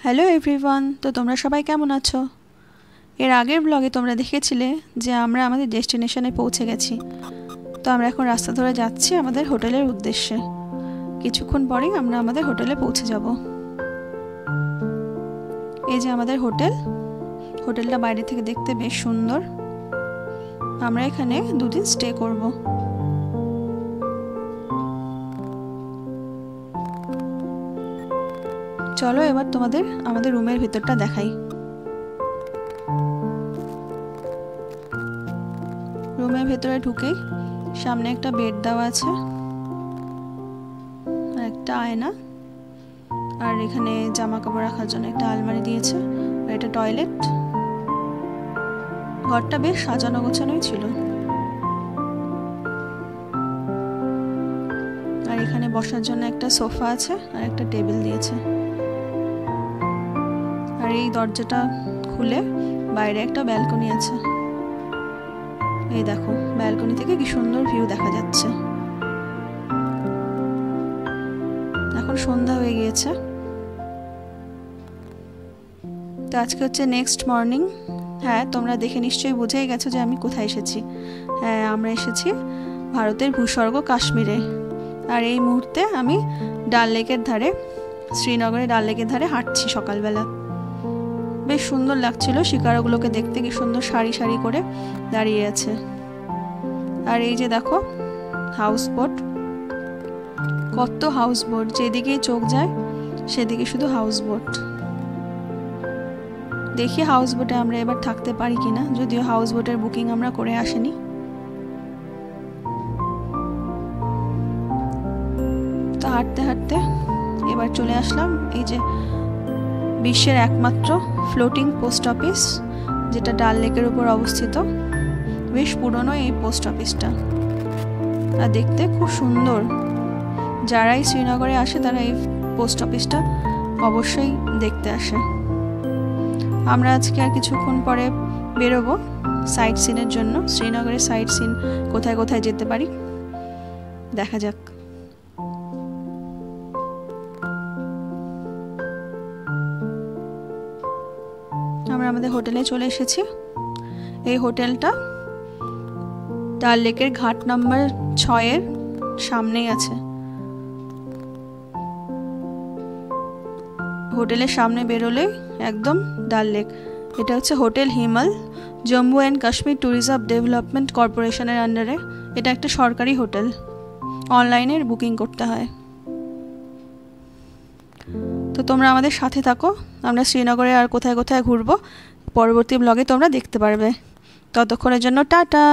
Hello everyone, তো তোমরা সবাই কেমন আছো? এর আগের ব্লগে তোমরা দেখেছিলে যে আমরা আমাদের ডেস্টিনেশনে পৌঁছে গেছি। তো আমরা এখন রাস্তা ধরে যাচ্ছি আমাদের হোটেলের উদ্দেশ্যে। কিছুক্ষণ পরেই আমরা আমাদের হোটেলে পৌঁছে যাব। এই যে আমাদের হোটেলটা বাইরে থেকে দেখতে বেশ সুন্দর। আমরা এখানে দুদিন স্টে করব। চলো এবার তোমাদের আমাদের রুমের ভিতরটা দেখাই। রুমের ভেতরে ঢুকেই সামনে একটা বেড দেওয়া আছে, আর একটা আয়না, আর এখানে জামা কাপড় রাখার জন্য একটা আলমারি দিয়েছে, আর এটা টয়লেট। ঘরটা বেশ সাজানো গোছানোই ছিল। আর এখানে বসার জন্য একটা সোফা আছে আর একটা টেবিল দিয়েছে। আর এই দরজাটা খুলে বাইরে একটা ব্যালকনি আছে। এই দেখো, ব্যালকনি থেকে কি সুন্দর ভিউ দেখা যাচ্ছে। এখন সন্ধ্যা হয়ে গিয়েছে। তো আজকে হচ্ছে নেক্সট মর্নিং। হ্যাঁ, তোমরা দেখে নিশ্চয়ই বুঝেই গেছো যে আমি কোথায় এসেছি। হ্যাঁ, আমরা এসেছি ভারতের ভূস্বর্গ কাশ্মীরে। আর এই মুহূর্তে আমি ডাল লেকের ধারে, শ্রীনগরের ডাল লেকের ধারে হাঁটছি সকালবেলা। বেশ সুন্দর লাগছিল শিকারাগুলোকে দেখতে, কি সুন্দর সারি সারি করে দাঁড়িয়ে আছে। আর এই যে দেখো হাউস বোট, কত হাউস বোট, যেদিকেই চোখ যায় সেদিকে শুধু হাউস বোট। দেখি হাউস বোটে আমরা এবার থাকতে পারি কিনা, যদিও হাউস বোটের বুকিং আমরা করে আসিনি। তো হাঁটতে হাঁটতে এবার চলে আসলাম এই যে বিশ্বের একমাত্র ফ্লোটিং পোস্ট অফিস, যেটা ডাল লেকের উপর অবস্থিত। বেশ পুরনো এই পোস্ট অফিসটা, আর দেখতে খুব সুন্দর। যারাই শ্রীনগরে আসে তারা এই পোস্ট অফিসটা অবশ্যই দেখতে আসে। আমরা আজকে আর কিছুক্ষণ পরে বেরোবো সাইট সিনের জন্য। শ্রীনগরের সাইট সিন কোথায় কোথায় যেতে পারি দেখা যাক। আমরা আমাদের হোটেলে চলে এসেছি। এই হোটেলটা ডাল লেকের ঘাট নাম্বার 6 সামনেই আছে। হোটেলের সামনে বেরোলে একদম ডাল লেক। এটা হচ্ছে hotel Himal, Jammu and Kashmir tourism development কর্পোরেশনের আন্ডারে। এটা একটা সরকারি হোটেল, অনলাইনে বুকিং করতে হয়। তো তোমরা আমাদের সাথে থাকো, আমরা শ্রীনগরে আর কোথায় কোথায় ঘুরবো পরবর্তী ব্লগে তোমরা দেখতে পারবে। ততক্ষণের জন্য টাটা।